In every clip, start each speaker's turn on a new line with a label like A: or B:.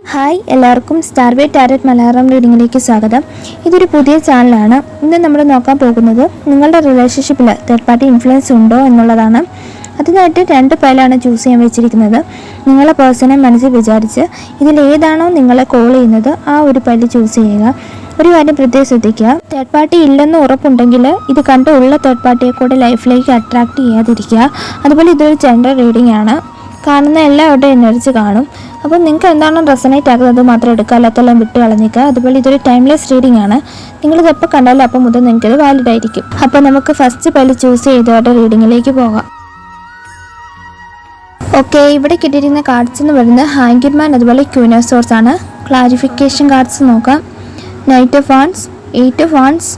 A: Hi, എല്ലാവർക്കും സ്റ്റാർവേ tarot Malayalam റീഡിങ്ങിലേക്ക് സ്വാഗതം. ഇതൊരു പുതിയ ചാനലാണ്. ഇന്ന് നമ്മൾ നോക്കാൻ പോകുന്നത് നിങ്ങളുടെ റിലേഷൻഷിപ്പിൽ തേർഡ് പാർട്ടി ഇൻഫ്ലുവൻസ് ഉണ്ടോ എന്നുള്ളതാണ്. അതിനായിട്ട് 2 ഫയലാണ് ചൂസ് ചെയ്യാൻ വെച്ചിരിക്കുന്നത്. നിങ്ങളെ പേഴ്സണെ മനസ്സിൽ വിചാരിച്ച് ഇതിലേതാണോ നിങ്ങളെ കോൾ ചെയ്യുന്നത് ആ ഒരു ഫയൽ ചൂസ് ചെയ്യുക. ഒരു കാര്യം പ്രത്യേകം ശ്രദ്ധിക്കുക, തേർഡ് പാർട്ടി ഇല്ലെന്ന് ഉറപ്പുണ്ടെങ്കിൽ ഇത് കണ്ടുള്ള തേർഡ് പാർട്ടിയെ കൂടെ ലൈഫിലേക്ക് അട്രാക്ട് ചെയ്യാതിരിക്കുക. അതുപോലെ ഇതൊരു ജെൻഡർ റീഡിംഗ് ആണ്. കാണുന്ന എല്ലാവരുടെയും എനർജി കാണും. അപ്പോൾ നിങ്ങൾക്ക് എന്താണോ റെസനേറ്റ് ആകുന്നത് മാത്രം എടുക്കുക, അല്ലാത്തെല്ലാം വിട്ട് കളഞ്ഞിക്കുക. അതുപോലെ ഇതൊരു ടൈംലെസ് റീഡിംഗ് ആണ്. നിങ്ങളിത് എപ്പോൾ കണ്ടാലും അപ്പം മുതൽ നിങ്ങൾക്കത് വാലിഡ് ആയിരിക്കും. അപ്പോൾ നമുക്ക് ഫസ്റ്റ് പൈല് ചൂസ് ചെയ്തവരുടെ റീഡിങ്ങിലേക്ക് പോകാം. ഓക്കെ, ഇവിടെ കിട്ടിയിരിക്കുന്ന കാർഡ്സ് എന്ന് പറയുന്നത് ഹാങ്കിഡ് മാൻ അതുപോലെ ക്വീൻ ഓഫ് സോർഡ്സ് ആണ്. ക്ലാരിഫിക്കേഷൻ കാർഡ്സ് നോക്കാം. Knight of wands, 8 of wands,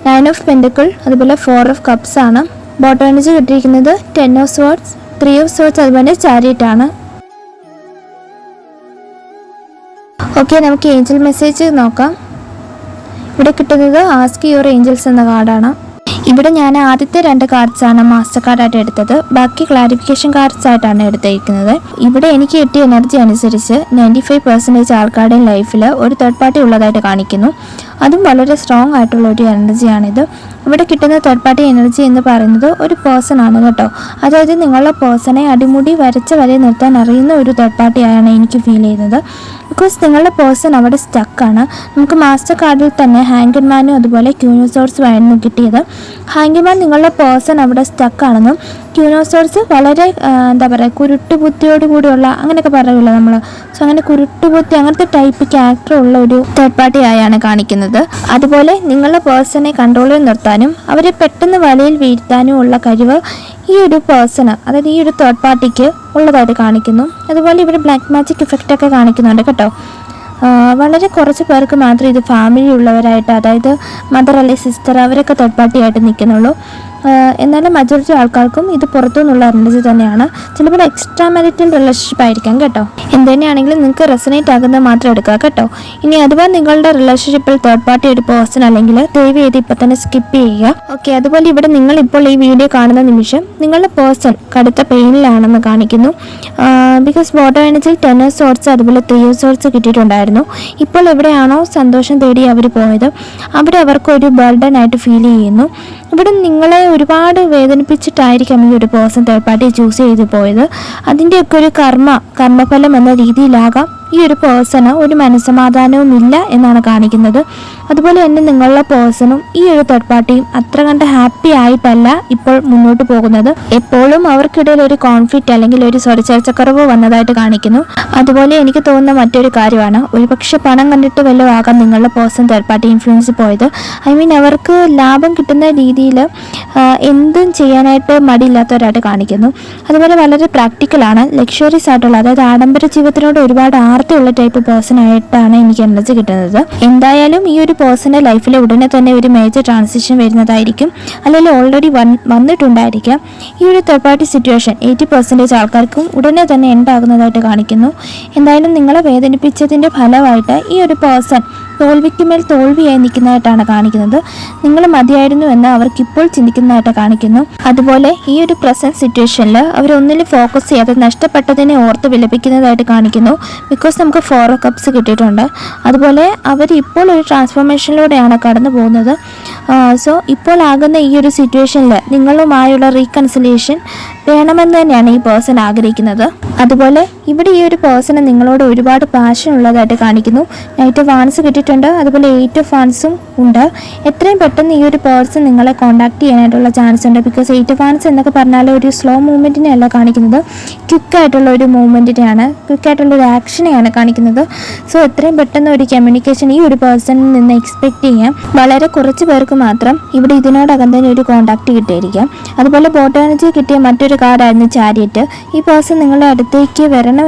A: 9 of pentacle അതുപോലെ 4 ഓഫ് കപ്സ് ആണ്. ബോട്ടം എനർജി കിട്ടിയിരിക്കുന്നത് 10 ഓഫ് സോർഡ്സ്, 3 ഓഫ് സോർഡ്സ് അതുപോലെ ചാരിയറ്റ് ആണ്. ഓക്കെ, നമുക്ക് ഏഞ്ചൽ മെസ്സേജ് നോക്കാം. ഇവിടെ കിട്ടുന്നത് ആസ്ക് യുവർ ഏഞ്ചൽസ് എന്ന കാർഡാണ്. ഇവിടെ ഞാൻ ആദ്യത്തെ 2 കാർഡ്സ് ആണ് മാസ്റ്റർ കാർഡായിട്ട് എടുത്തത്. ബാക്കി ക്ലാരിഫിക്കേഷൻ കാർഡ്സ് ആയിട്ടാണ് എടുത്തിരിക്കുന്നത്. ഇവിടെ എനിക്ക് കിട്ടിയ എനർജി അനുസരിച്ച് 95% ആൾക്കാരുടെയും ലൈഫിൽ ഒരു തേർഡ് പാർട്ടി ഉള്ളതായിട്ട് കാണിക്കുന്നു. അതും വളരെ സ്ട്രോങ് ആയിട്ടുള്ള ഒരു എനർജിയാണിത്. ഇവിടെ കിട്ടുന്ന തേർഡ് പാർട്ടി എനർജി എന്ന് പറയുന്നത് ഒരു പേഴ്സൺ ആണ് കേട്ടോ. അതായത് നിങ്ങളുടെ പേഴ്സണെ അടിമുടി വരച്ച വരെ നിർത്താൻ അറിയുന്ന ഒരു തേർഡ് പാർട്ടി ആയാണ് എനിക്ക് ഫീൽ ചെയ്യുന്നത്. ബിക്കോസ് നിങ്ങളുടെ പേഴ്സൺ അവിടെ സ്റ്റക്കാണ്. നമുക്ക് മാസ്റ്റർ കാർഡിൽ തന്നെ ഹാങ്കിഡ് മാനും അതുപോലെ ക്വീൻ ഓഫ് സോർഡ്സും ആയിരുന്നു കിട്ടിയത്. ഹാങ്കിഡ് മാൻ നിങ്ങളുടെ പേഴ്സൺ അവിടെ സ്റ്റക്കാണെന്നും ക്വീൻ ഓഫ് സോർഡ്സ് വളരെ എന്താ പറയുക, കുരുട്ടുബുദ്ധിയോട് കൂടിയുള്ള അങ്ങനെയൊക്കെ പറയില്ല നമ്മൾ. സോ അങ്ങനെ കുരുട്ടുബുദ്ധി അങ്ങനത്തെ ടൈപ്പ് ക്യാരക്ടർ ഉള്ള ഒരു തേർഡ് പാർട്ടി ആയാണ് കാണിക്കുന്നത്. അതുപോലെ നിങ്ങളുടെ പേഴ്സണെ കൺട്രോൾ ചെയ്ത് നിർത്താനും അവരെ പെട്ടെന്ന് വലയിൽ വീഴ്ത്താനും ഉള്ള കഴിവ് ഈ ഒരു പേഴ്സണ്, അതായത് ഈ ഒരു തേർഡ് പാർട്ടിക്ക് ഉള്ളതായിട്ട് കാണിക്കുന്നു. അതുപോലെ ഇവിടെ ബ്ലാക്ക് മാജിക് ഇഫക്റ്റ് ഒക്കെ കാണിക്കുന്നുണ്ട് കേട്ടോ. വളരെ കുറച്ച് പേർക്ക് മാത്രമേ ഇത് ഫാമിലി ഉള്ളവരായിട്ട്, അതായത് മദർ അല്ലെങ്കിൽ സിസ്റ്റർ അവരൊക്കെ തേർഡ് പാർട്ടി ആയിട്ട് നിൽക്കുന്നുള്ളൂ. എന്നാലും മജോറിറ്റി ആൾക്കാർക്കും ഇത് പുറത്തുനിന്നുള്ള എനർജി തന്നെയാണ്. ചിലപ്പോൾ എക്സ്ട്രാ മാരിറ്റൽ റിലേഷൻഷിപ്പ് ആയിരിക്കാം കേട്ടോ. എന്തുതന്നെയാണെങ്കിലും നിങ്ങൾക്ക് റെസനേറ്റ് ആകുന്നത് മാത്രം എടുക്കുക കേട്ടോ. ഇനി അഥവാ നിങ്ങളുടെ റിലേഷൻഷിപ്പിൽ തേർഡ് പാർട്ടി ഒരു പേഴ്സൺ അല്ലെങ്കിൽ ദയവ് ചെയ്ത് ഇപ്പം തന്നെ സ്കിപ്പ് ചെയ്യുക. ഓക്കെ, അതുപോലെ ഇവിടെ നിങ്ങൾ ഇപ്പോൾ ഈ വീഡിയോ കാണുന്ന നിമിഷം നിങ്ങളുടെ പേഴ്സൺ കടുത്ത പെയിനിലാണെന്ന് കാണിക്കുന്നു. ബിക്കോസ് ബോട്ടം എനർജിയിൽ 10 ഓഫ് സോർഡ്സ് അതുപോലെ 3 ഓഫ് സോർഡ്സ് കിട്ടിയിട്ടുണ്ടായിരുന്നു. ഇപ്പോൾ എവിടെയാണോ സന്തോഷം തേടി അവർ പോയത് അവിടെ അവർക്കൊരു ബർഡൻ ആയിട്ട് ഫീൽ ചെയ്യുന്നു. ഇവിടെ നിങ്ങളെ ഒരുപാട് വേദനിപ്പിച്ചിട്ടായിരിക്കാം ഈ ഒരു പേഴ്സൺ തേർഡ് പാർട്ടി ചൂസ് ചെയ്ത് പോയത്. അതിൻ്റെയൊക്കെ ഒരു കർമ്മഫലം എന്ന രീതിയിലാകാം ഈ ഒരു പേഴ്സണ് ഒരു മനസ്സമാധാനവും ഇല്ല എന്നാണ് കാണിക്കുന്നത്. അതുപോലെ തന്നെ നിങ്ങളുടെ പേഴ്സണും ഈ ഒരു തേർഡ് പാർട്ടിയും അത്ര കണ്ട് ഹാപ്പി ആയിട്ടല്ല ഇപ്പോൾ മുന്നോട്ട് പോകുന്നത്. എപ്പോഴും അവർക്കിടയിൽ ഒരു കോൺഫ്ലിക്റ്റ് അല്ലെങ്കിൽ ഒരു സ്വരച്ചേർച്ചക്കുറവ് വന്നതായിട്ട് കാണിക്കുന്നു. അതുപോലെ എനിക്ക് തോന്നുന്ന മറ്റൊരു കാര്യമാണ്, ഒരുപക്ഷെ പണം കണ്ടിട്ട് വല്ലതും ആകാം നിങ്ങളുടെ പേഴ്സൺ തേർഡ് പാർട്ടി ഇൻഫ്ലുവൻസ് പോയത്. അവർക്ക് ലാഭം കിട്ടുന്ന രീതിയിൽ എന്തും ചെയ്യാനായിട്ട് മടിയില്ലാത്തവരായിട്ട് കാണിക്കുന്നു. അതുപോലെ വളരെ പ്രാക്ടിക്കലാണ്, ലക്ഷറീസ് ആയിട്ടുള്ള, അതായത് ആഡംബര ജീവിതത്തിനോട് ഒരുപാട് ആർത്തിയുള്ള ടൈപ്പ് പേഴ്സൺ ആയിട്ടാണ് എനിക്ക് എനർജി കിട്ടുന്നത്. എന്തായാലും ഈ ഒരു പേഴ്സന്റെ ലൈഫിൽ ഉടനെ തന്നെ ഒരു മേജർ ട്രാൻസിഷൻ വരുന്നതായിരിക്കും, അല്ലെങ്കിൽ ഓൾറെഡി വന്നിട്ടുണ്ടായിരിക്കാം. ഈ ഒരു തേർഡ് പാർട്ടി സിറ്റുവേഷൻ 80% ആൾക്കാർക്കും ഉടനെ തന്നെ എൻഡാകുന്നതായിട്ട് കാണിക്കുന്നു. എന്തായാലും നിങ്ങളെ വേദനിപ്പിച്ചതിൻ്റെ ഫലമായിട്ട് ഈ ഒരു പേഴ്സൺ തോൽവിക്ക് മേൽ തോൽവിയായി നിൽക്കുന്നതായിട്ടാണ് കാണിക്കുന്നത്. നിങ്ങൾ മതിയായിരുന്നു എന്ന് അവർക്കിപ്പോൾ ചിന്തിക്കുന്നതായിട്ട് കാണിക്കുന്നു. അതുപോലെ ഈ ഒരു പ്രസന്റ് സിറ്റുവേഷനിൽ അവരൊന്നിലും ഫോക്കസ് ചെയ്യാതെ നഷ്ടപ്പെട്ടതിനെ ഓർത്ത് വിലപിക്കുന്നതായിട്ട് കാണിക്കുന്നു. ബിക്കോസ് നമുക്ക് 4 ഓഫ് കപ്സ് കിട്ടിയിട്ടുണ്ട്. അതുപോലെ അവർ ഇപ്പോൾ ഒരു ട്രാൻസ്ഫോർമേഷനിലൂടെയാണ് കടന്നു പോകുന്നത്. സോ ഇപ്പോൾ ആകുന്ന ഈ ഒരു സിറ്റുവേഷനിൽ നിങ്ങളുമായുള്ള റീകൺസിലിയേഷൻ വേണമെന്ന് തന്നെയാണ് ഈ പേഴ്സൺ ആഗ്രഹിക്കുന്നത്. അതുപോലെ ഇവിടെ ഈ ഒരു പേഴ്സണ് നിങ്ങളോട് ഒരുപാട് പാഷൻ ഉള്ളതായിട്ട് കാണിക്കുന്നു. നൈറ്റ് ഓഫ് വാൻഡ്സ് കിട്ടിയിട്ടുണ്ട്, അതുപോലെ 8 ഓഫ് വാൻഡ്സും ഉണ്ട്. എത്രയും പെട്ടെന്ന് ഈ ഒരു പേഴ്സൺ നിങ്ങളെ കോൺടാക്ട് ചെയ്യാനായിട്ടുള്ള ചാൻസ് ഉണ്ട്. ബിക്കോസ് 8 ഓഫ് വാൻഡ്സ് എന്നൊക്കെ പറഞ്ഞാൽ ഒരു സ്ലോ മൂവ്മെൻറ്റിനെ അല്ല കാണിക്കുന്നത്, ക്വിക്കായിട്ടുള്ള ഒരു മൂവ്മെൻറ്റിനെയാണ്, ക്വിക്കായിട്ടുള്ള ഒരു ആക്ഷനെയാണ് കാണിക്കുന്നത്. സോ എത്രയും പെട്ടെന്ന് ഒരു കമ്മ്യൂണിക്കേഷൻ ഈ ഒരു പേഴ്സണിൽ നിന്ന് എക്സ്പെക്ട് ചെയ്യാം. വളരെ കുറച്ച് പേർക്ക് മാത്രം ഇവിടെ ഇതിനോടകം തന്നെ ഒരു കോൺടാക്ട് കിട്ടിയിരിക്കാം. അതുപോലെ ബോട്ടം എനർജി കിട്ടിയ മറ്റൊരു കാർഡായിരുന്നു ചാരിയറ്റ്. ഈ പേഴ്സൺ നിങ്ങളുടെ അടുത്തേക്ക് വരണം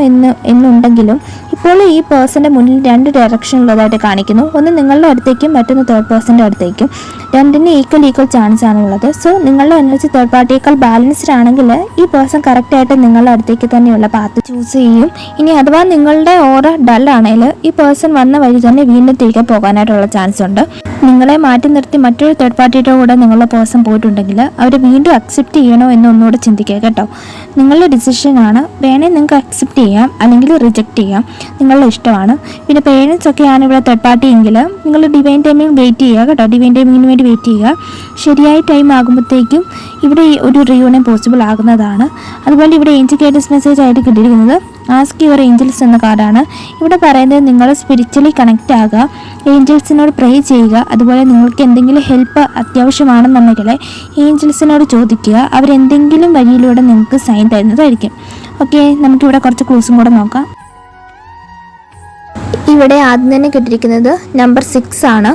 A: എന്നുണ്ടെങ്കിലും ഇപ്പോൾ ഈ പേഴ്സന്റെ മുന്നിൽ 2 ഡയറക്ഷൻ ഉള്ളതായിട്ട് കാണിക്കുന്നു. ഒന്ന് നിങ്ങളുടെ അടുത്തേക്കും മറ്റൊന്ന് തേർഡ് പേഴ്സന്റെ അടുത്തേക്കും. രണ്ടിന് ഈക്വൽ ചാൻസ് ആണ് ഉള്ളത്. സോ നിങ്ങളുടെ എനർജി തേർഡ് പാർട്ടിയേക്കാൾ ബാലൻസ്ഡ് ആണെങ്കിൽ ഈ പേഴ്സൺ കറക്റ്റായിട്ട് നിങ്ങളുടെ അടുത്തേക്ക് തന്നെയുള്ള പാത്ത് ചൂസ് ചെയ്യും. ഇനി അഥവാ നിങ്ങളുടെ ഓറ ഡൾ ആണെങ്കിൽ ഈ പേഴ്സൺ വന്ന വഴി തന്നെ വീണ്ടും തിരികെ പോകാനായിട്ടുള്ള ചാൻസ് ഉണ്ട്. നിങ്ങളെ മാറ്റി നിർത്തി മറ്റൊരു തേർഡ് പാർട്ടിയുടെ കൂടെ നിങ്ങളുടെ പേഴ്സൺ പോയിട്ടുണ്ടെങ്കിൽ അവരെ വീണ്ടും അക്സെപ്റ്റ് ചെയ്യണോ എന്ന് ഒന്നുകൂടെ ചിന്തിക്കുക കേട്ടോ. നിങ്ങളുടെ ഡിസിഷനാണ്. വേണേൽ നിങ്ങൾക്ക് അക്സെപ്റ്റ് ചെയ്യാം അല്ലെങ്കിൽ റിജക്റ്റ് ചെയ്യാം. നിങ്ങളുടെ ഇഷ്ടമാണ്. പിന്നെ പേരൻസ് ഒക്കെയാണ് ഇവിടെ തേർഡ് പാർട്ടി എങ്കിൽ നിങ്ങൾ ഡിവൈൻ ടൈമിംഗ് വെയിറ്റ് ചെയ്യുക കേട്ടോ. ഡിവൈൻ ടൈമിങ്ങിന് വേണ്ടി വെയിറ്റ് ചെയ്യുക. ശരിയായ ടൈം ആകുമ്പോഴത്തേക്കും ഇവിടെ ഒരു റീയൂണിയൻ പോസിബിൾ ആകുന്നതാണ്. അതുപോലെ ഇവിടെ ഏഞ്ചൽ ഗൈഡൻസ് മെസ്സേജ് ആയിട്ട് കിട്ടിയിരിക്കുന്നത് ആസ്ക് യുവർ ഏഞ്ചൽസ് എന്ന കാർഡാണ്. ഇവിടെ പറയുന്നത് നിങ്ങൾ സ്പിരിച്വലി കണക്റ്റ് ആകുക, ഏഞ്ചൽസിനോട് പ്രേ ചെയ്യുക. അതുപോലെ നിങ്ങൾക്ക് എന്തെങ്കിലും ഹെൽപ്പ് അത്യാവശ്യമാണെന്നുണ്ടെങ്കിൽ ഏഞ്ചൽസിനോട് ചോദിക്കുക. അവരെന്തെങ്കിലും വഴിയിലൂടെ നിങ്ങൾക്ക് സൈൻ തരുന്നതായിരിക്കും. ഓക്കെ, നമുക്കിവിടെ കുറച്ച് ക്ലൂസും കൂടെ നോക്കാം. ഇവിടെ ആദ്യം തന്നെ കിട്ടിയിരിക്കുന്നത് നമ്പർ 6 ആണ്.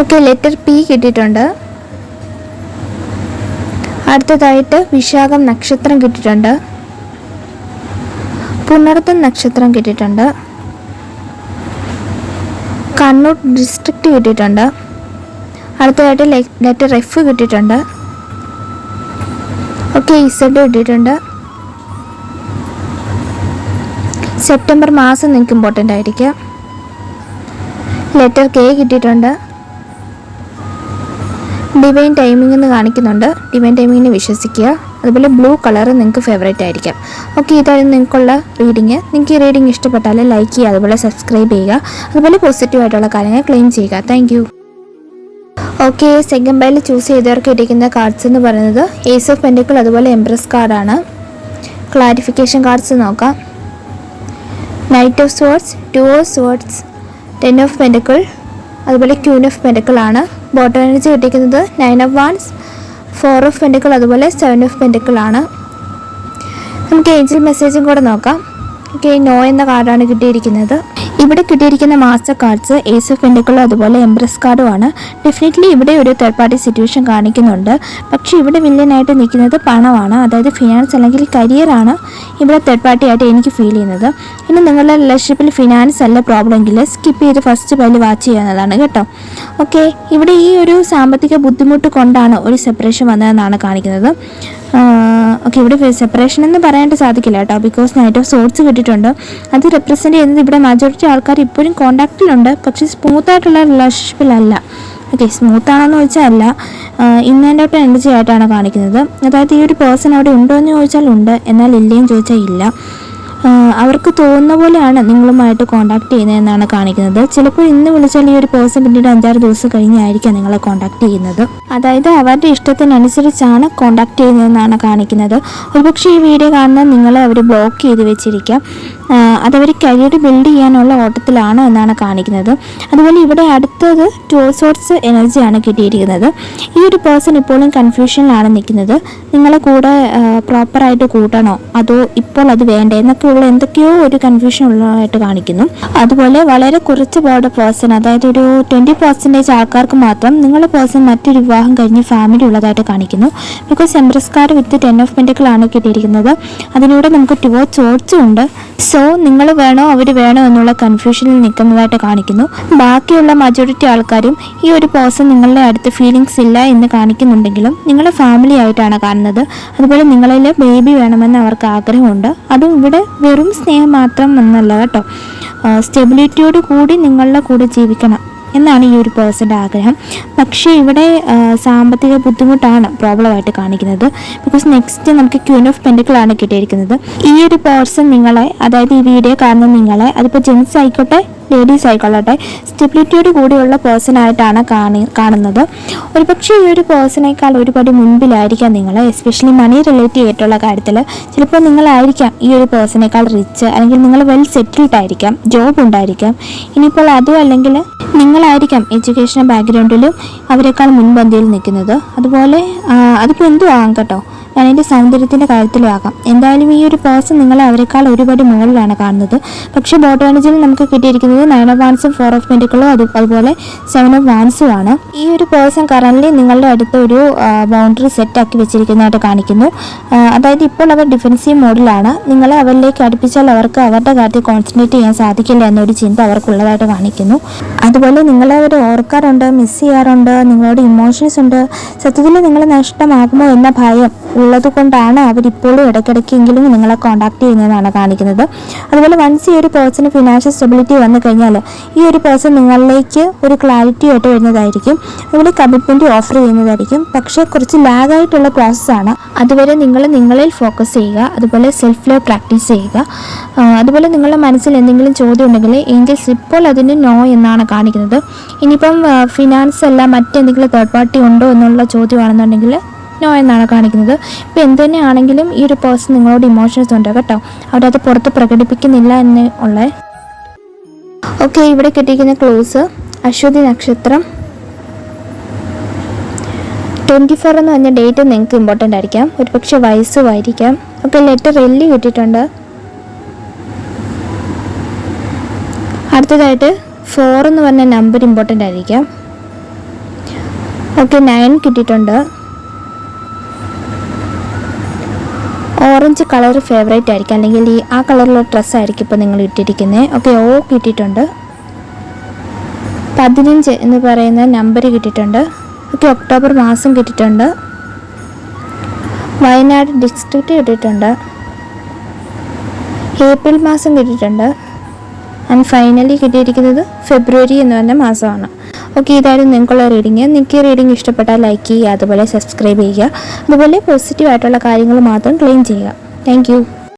A: ഓക്കെ, ലെറ്റർ പി കിട്ടിയിട്ടുണ്ട്. അടുത്തതായിട്ട് വിശാഖം നക്ഷത്രം കിട്ടിയിട്ടുണ്ട്. പുണർതം നക്ഷത്രം കിട്ടിയിട്ടുണ്ട്. കണ്ണൂർ ഡിസ്ട്രിക്റ്റ് കിട്ടിയിട്ടുണ്ട്. അടുത്തതായിട്ട് ലെറ്റർ എഫ് കിട്ടിയിട്ടുണ്ട്. ഓക്കെ, ഇസഡ് കിട്ടിയിട്ടുണ്ട്. സെപ്റ്റംബർ മാസം നിങ്ങൾക്ക് ഇമ്പോർട്ടൻ്റ് ആയിരിക്കും. ലെറ്റർ കെ കിട്ടിയിട്ടുണ്ട്. ഡിവൈൻ ടൈമിംഗ് എന്ന് കാണിക്കുന്നുണ്ട്. ഡിവൈൻ ടൈമിങ്ങിനെ വിശ്വസിക്കുക. അതുപോലെ ബ്ലൂ കളർ നിങ്ങൾക്ക് ഫേവറേറ്റ് ആയിരിക്കാം. ഓക്കെ, ഇതായിരുന്നു നിങ്ങൾക്കുള്ള റീഡിങ്. നിങ്ങൾക്ക് ഈ റീഡിങ് ഇഷ്ടപ്പെട്ടാൽ ലൈക്ക് ചെയ്യുക, അതുപോലെ സബ്സ്ക്രൈബ് ചെയ്യുക, അതുപോലെ പോസിറ്റീവായിട്ടുള്ള കാര്യങ്ങൾ ക്ലെയിം ചെയ്യുക. Thank you. Okay, second bile choose ചെയ്തവർക്ക് ഇരിക്കുന്ന കാർഡ്സ് എന്ന് പറയുന്നത് ഏസ് ഓഫ് പെൻറ്റിക്കിൾ, അതുപോലെ എംപ്രസ് കാർഡാണ്. ക്ലാരിഫിക്കേഷൻ കാർഡ്സ് നോക്കാം. Knight of swords, 2 of swords, 10 of pentacle, അതുപോലെ ക്യൂൻ ഓഫ് പെൻറ്റിക്കിൾ ആണ്. ബോട്ടം എനർജി കിട്ടിയിരിക്കുന്നത് 9 ഓഫ് വാൻസ്, 4 ഓഫ് പെൻറ്റിക്കിൾ, അതുപോലെ 7 ഓഫ് പെൻറ്റിക്കിൾ ആണ്. നമുക്ക് ഏഞ്ചൽ മെസ്സേജും കൂടെ നോക്കാം. ഓക്കെ, നോ എന്ന കാർഡാണ് കിട്ടിയിരിക്കുന്നത്. ഇവിടെ കിട്ടിയിരിക്കുന്ന master cards ace of pentacle, അതുപോലെ എംപ്രസ് കാർഡുമാണ്. ഡെഫിനറ്റ്ലി ഇവിടെ ഒരു തേർഡ് പാർട്ടി സിറ്റുവേഷൻ കാണിക്കുന്നുണ്ട്. പക്ഷേ ഇവിടെ വില്ലനായിട്ട് നിൽക്കുന്നത് പണമാണ്, അതായത് ഫിനാൻസ് അല്ലെങ്കിൽ കരിയറാണ് ഇവിടെ തേർഡ് പാർട്ടി ആയിട്ട് എനിക്ക് ഫീൽ ചെയ്യുന്നത്. ഇനി നിങ്ങളുടെ റിലേഷൻഷിപ്പിൽ ഫിനാൻസ് അല്ല പ്രോബ്ലം എങ്കിൽ സ്കിപ്പ് ചെയ്ത് ഫസ്റ്റ് ബൈൽ വാച്ച് ചെയ്യുന്നതാണ് കേട്ടോ. ഓക്കെ, ഇവിടെ ഈ ഒരു സാമ്പത്തിക ബുദ്ധിമുട്ട് കൊണ്ടാണ് ഒരു സെപ്പറേഷൻ വന്നതെന്നാണ് കാണിക്കുന്നത്. ഓക്കെ, ഇവിടെ സെപ്പറേഷൻ എന്ന് പറയാനായിട്ട് സാധിക്കില്ല കേട്ടോ, ബിക്കോസ് നൈറ്റ് ഓഫ് സോർട്സ് കിട്ടിയിട്ടുണ്ട്. അത് റെപ്രസെൻറ്റ് ചെയ്യുന്നത് ഇവിടെ മജോറിറ്റി ആൾക്കാർ ഇപ്പോഴും കോൺടാക്റ്റിലുണ്ട്, പക്ഷേ സ്മൂത്തായിട്ടുള്ള റിലേഷൻഷിപ്പിലല്ല. ഓക്കെ, സ്മൂത്താണെന്ന് ചോദിച്ചാൽ അല്ല, ഇൻ ആൻഡ് ഔട്ട് എനർജി ആയിട്ടാണ് കാണിക്കുന്നത്. അതായത് ഈ ഒരു പേഴ്സൺ അവിടെ ഉണ്ടോ എന്ന് ചോദിച്ചാൽ ഉണ്ട്, എന്നാൽ ഇല്ലേന്ന് ചോദിച്ചാൽ ഇല്ല. അവർക്ക് തോന്നുന്ന പോലെയാണ് നിങ്ങളുമായിട്ട് കോൺടാക്ട് ചെയ്യുന്നതെന്നാണ് കാണിക്കുന്നത്. ചിലപ്പോൾ ഇന്ന് വിളിച്ചാൽ ഈ ഒരു പേഴ്സൺ പിന്നീട് 5-6 ദിവസം കഴിഞ്ഞായിരിക്കാം നിങ്ങളെ കോൺടാക്ട് ചെയ്യുന്നത്. അതായത് അവരുടെ ഇഷ്ടത്തിനനുസരിച്ചാണ് കോൺടാക്ട് ചെയ്യുന്നതെന്നാണ് കാണിക്കുന്നത്. ഒരുപക്ഷെ ഈ വീഡിയോ കാണുന്നത് നിങ്ങളെ അവർ ബ്ലോക്ക് ചെയ്ത് വെച്ചിരിക്കാം. അതവർ കരിയർ ബിൽഡ് ചെയ്യാനുള്ള ഓട്ടത്തിലാണ് എന്നാണ് കാണിക്കുന്നത്. അതുപോലെ ഇവിടെ അടുത്തത് 2 ഓഫ് സോർട്സ് എനർജിയാണ് കിട്ടിയിരിക്കുന്നത്. ഈ ഒരു പേഴ്സൺ ഇപ്പോഴും കൺഫ്യൂഷനിലാണ് നിൽക്കുന്നത്. നിങ്ങളെ കൂടെ പ്രോപ്പറായിട്ട് കൂട്ടണോ അതോ ഇപ്പോൾ അത് വേണ്ടേ എന്നൊക്കെയുള്ള എന്തൊക്കെയോ ഒരു കൺഫ്യൂഷൻ ഉള്ളതായിട്ട് കാണിക്കുന്നു. അതുപോലെ വളരെ കുറച്ച് പേരുടെ പേഴ്സൺ, അതായത് ഒരു 20% ആൾക്കാർക്ക് മാത്രം നിങ്ങളുടെ പേഴ്സൺ മറ്റൊരു വിവാഹം കഴിഞ്ഞ് ഫാമിലി ഉള്ളതായിട്ട് കാണിക്കുന്നു. Because empress card with 10 of pentacle ആണ് കിട്ടിയിരിക്കുന്നത്. അതിലൂടെ നമുക്ക് 2 ഓഫ് സോർട്സും ഉണ്ട്. സോ നിങ്ങൾ വേണോ അവർ വേണോ എന്നുള്ള കൺഫ്യൂഷനിൽ നിൽക്കുന്നതായിട്ട് കാണിക്കുന്നു. ബാക്കിയുള്ള മജോറിറ്റി ആൾക്കാരും ഈ ഒരു പേഴ്സൺ നിങ്ങളുടെ അടുത്ത് ഫീലിങ്സ് ഇല്ല എന്ന് കാണിക്കുന്നുണ്ടെങ്കിലും നിങ്ങളുടെ ഫാമിലി ആയിട്ടാണ് കാണുന്നത്. അതുപോലെ നിങ്ങളിൽ ബേബി വേണമെന്ന് അവർക്ക് ആഗ്രഹമുണ്ട്. അതും ഇവിടെ വെറും സ്നേഹം മാത്രം എന്നല്ല കേട്ടോ, സ്റ്റെബിലിറ്റിയോട് കൂടി നിങ്ങളുടെ കൂടെ ജീവിക്കണം എന്നാണ് ഈ ഒരു പേഴ്സൻ്റെ ആഗ്രഹം. പക്ഷേ ഇവിടെ സാമ്പത്തിക ബുദ്ധിമുട്ടാണ് പ്രോബ്ലമായിട്ട് കാണിക്കുന്നത്. ബിക്കോസ് നെക്സ്റ്റ് നമുക്ക് ക്വീൻ ഓഫ് പെൻറ്റിക്കിൾ ആണ് കിട്ടിയിരിക്കുന്നത്. ഈ ഒരു പേഴ്സൺ നിങ്ങളെ, അതായത് ഈ വീഡിയോ കാണുന്ന നിങ്ങളെ, അതിപ്പോൾ ജെൻസ് ആയിക്കോട്ടെ ലേഡീസ് ആയിക്കൊള്ളട്ടെ, സ്റ്റെബിലിറ്റിയോട് കൂടിയുള്ള പേഴ്സണായിട്ടാണ് കാണുന്നത്. ഒരുപക്ഷെ ഈ ഒരു പേഴ്സണേക്കാൾ ഒരുപടി മുൻപിലായിരിക്കാം നിങ്ങൾ, എസ്പെഷ്യലി മണി റിലേറ്റ് ചെയ്തിട്ടുള്ള കാര്യത്തിൽ. ചിലപ്പോൾ നിങ്ങളായിരിക്കാം ഈ ഒരു പേഴ്സണേക്കാൾ റിച്ച്, അല്ലെങ്കിൽ നിങ്ങൾ വെൽ സെറ്റിൽഡ് ആയിരിക്കാം, ജോബ് ഉണ്ടായിരിക്കാം. ഇനിയിപ്പോൾ അതും അല്ലെങ്കിൽ നിങ്ങളായിരിക്കാം എഡ്യൂക്കേഷൻ ബാക്ക്ഗ്രൗണ്ടിലും അവരെക്കാൾ മുൻപന്തിയിൽ നിൽക്കുന്നത്. അതുപോലെ അതിപ്പോൾ എന്തും ആകാം കേട്ടോ, ഞാൻ എൻ്റെ സൗന്ദര്യത്തിൻ്റെ കാര്യത്തിലും ആകാം. എന്തായാലും ഈ ഒരു പേഴ്സൺ നിങ്ങളെ അവരെക്കാൾ ഒരുപാട് മുകളിലാണ് കാണുന്നത്. പക്ഷേ ബോട്ടം എനർജിയിൽ നമുക്ക് കിട്ടിയിരിക്കുന്നത് 9 ഓഫ് വാൻസും 4 ഓഫ് പെൻറ്റിക്കിളും അതുപോലെ 7 ഓഫ് വാൻസും ആണ്. ഈ ഒരു പേഴ്സൺ കറൻ്റ് നിങ്ങളുടെ അടുത്ത് ഒരു ബൗണ്ടറി സെറ്റാക്കി വെച്ചിരിക്കുന്നതായിട്ട് കാണിക്കുന്നു. അതായത് ഇപ്പോൾ അവർ ഡിഫെൻസീവ് മോഡിലാണ്. നിങ്ങളെ അവരിലേക്ക് അടുപ്പിച്ചാൽ അവർക്ക് അവരുടെ കാര്യത്തിൽ കോൺസെൻട്രേറ്റ് ചെയ്യാൻ സാധിക്കില്ല എന്നൊരു ചിന്ത അവർക്കുള്ളതായിട്ട് കാണിക്കുന്നു. അതുപോലെ നിങ്ങളെ അവർ ഓർക്കാറുണ്ട്, മിസ് ചെയ്യാറുണ്ട്, നിങ്ങളോട് ഇമോഷൻസ് ഉണ്ട്. സത്യത്തിൽ നിങ്ങൾ നഷ്ടമാകുമോ എന്ന ഭയം ഉള്ളത് കൊണ്ടാണ് അവരിപ്പോഴും ഇടയ്ക്കിടയ്ക്കെങ്കിലും നിങ്ങളെ കോൺടാക്ട് ചെയ്യുന്നതെന്നാണ് കാണിക്കുന്നത്. അതുപോലെ വൺസ് ഈ ഒരു പേഴ്സണ് ഫിനാൻഷ്യൽ സ്റ്റെബിലിറ്റി വന്നു കഴിഞ്ഞാൽ ഈ ഒരു പേഴ്സൺ നിങ്ങളിലേക്ക് ഒരു ക്ലാരിറ്റി ആയിട്ട് വരുന്നതായിരിക്കും. അതുപോലെ കമ്മിറ്റ്മെൻറ്റ് ഓഫർ ചെയ്യുന്നതായിരിക്കും. പക്ഷേ കുറച്ച് ലാഗായിട്ടുള്ള പ്രോസസ്സാണ്. അതുവരെ നിങ്ങൾ നിങ്ങളിൽ ഫോക്കസ് ചെയ്യുക. അതുപോലെ സെൽഫ് ലവ് പ്രാക്ടീസ് ചെയ്യുക. അതുപോലെ നിങ്ങളുടെ മനസ്സിൽ എന്തെങ്കിലും ചോദ്യം ഉണ്ടെങ്കിൽ ഏഞ്ചൽസ് ഇപ്പോൾ അതിന് നോ എന്നാണ് കാണിക്കുന്നത്. ഇനിയിപ്പം ഫിനാൻസ് അല്ല മറ്റെന്തെങ്കിലും തേർഡ് പാർട്ടി ഉണ്ടോ എന്നുള്ള ചോദ്യമാണെന്നുണ്ടെങ്കിൽ നോ എന്നാണ് കാണിക്കുന്നത്. ഇപ്പോൾ എന്ത് തന്നെ ആണെങ്കിലും ഈ ഒരു പേഴ്സൺ നിങ്ങളോട് ഇമോഷൻസ് ഉണ്ട് കേട്ടോ. അവരത് പുറത്ത് പ്രകടിപ്പിക്കുന്നില്ല എന്ന് ഉള്ളത്. ഓക്കെ, ഇവിടെ കിട്ടിയിരിക്കുന്ന ക്ലൂസ് അശ്വതി നക്ഷത്രം 24 എന്ന് പറഞ്ഞ ഡേറ്റ് നിങ്ങൾക്ക് ഇമ്പോർട്ടൻ്റ് ആയിരിക്കാം. ഒരു പക്ഷേ വയസ്സുമായിരിക്കാം. ഓക്കെ, ലെറ്റർ എല്ലി കിട്ടിയിട്ടുണ്ട്. അടുത്തതായിട്ട് 4 എന്ന് പറഞ്ഞ നമ്പർ ഇമ്പോർട്ടൻ്റ് ആയിരിക്കാം. ഓക്കെ, 9 കിട്ടിയിട്ടുണ്ട്. ഓറഞ്ച് കളർ ഫേവറേറ്റ് ആയിരിക്കും, അല്ലെങ്കിൽ ആ കളറിലുള്ള ഡ്രസ്സായിരിക്കും ഇപ്പോൾ നിങ്ങൾ ഇട്ടിരിക്കുന്നത്. ഓക്കെ, ഓ കിട്ടിയിട്ടുണ്ട്. 15 എന്ന് പറയുന്ന നമ്പർ കിട്ടിയിട്ടുണ്ട്. ഓക്കെ, ഒക്ടോബർ മാസം കിട്ടിയിട്ടുണ്ട്. വയനാട് ഡിസ്ട്രിക്റ്റ് കിട്ടിയിട്ടുണ്ട്. ഏപ്രിൽ മാസം കിട്ടിയിട്ടുണ്ട്. ആൻഡ് ഫൈനലി കിട്ടിയിരിക്കുന്നത് ഫെബ്രുവരി എന്ന് പറഞ്ഞ മാസമാണ്. ഓക്കെ, ഇതായിരുന്നു നിങ്ങൾക്കുള്ള റീഡിങ്. നിങ്ങൾക്ക് ഈ റീഡിങ് ഇഷ്ടപ്പെട്ടാൽ ലൈക്ക് ചെയ്യുക, അതുപോലെ സബ്സ്ക്രൈബ് ചെയ്യുക. അതുപോലെ പോസിറ്റീവായിട്ടുള്ള കാര്യങ്ങൾ മാത്രം ക്ലെയിം ചെയ്യുക. Thank you.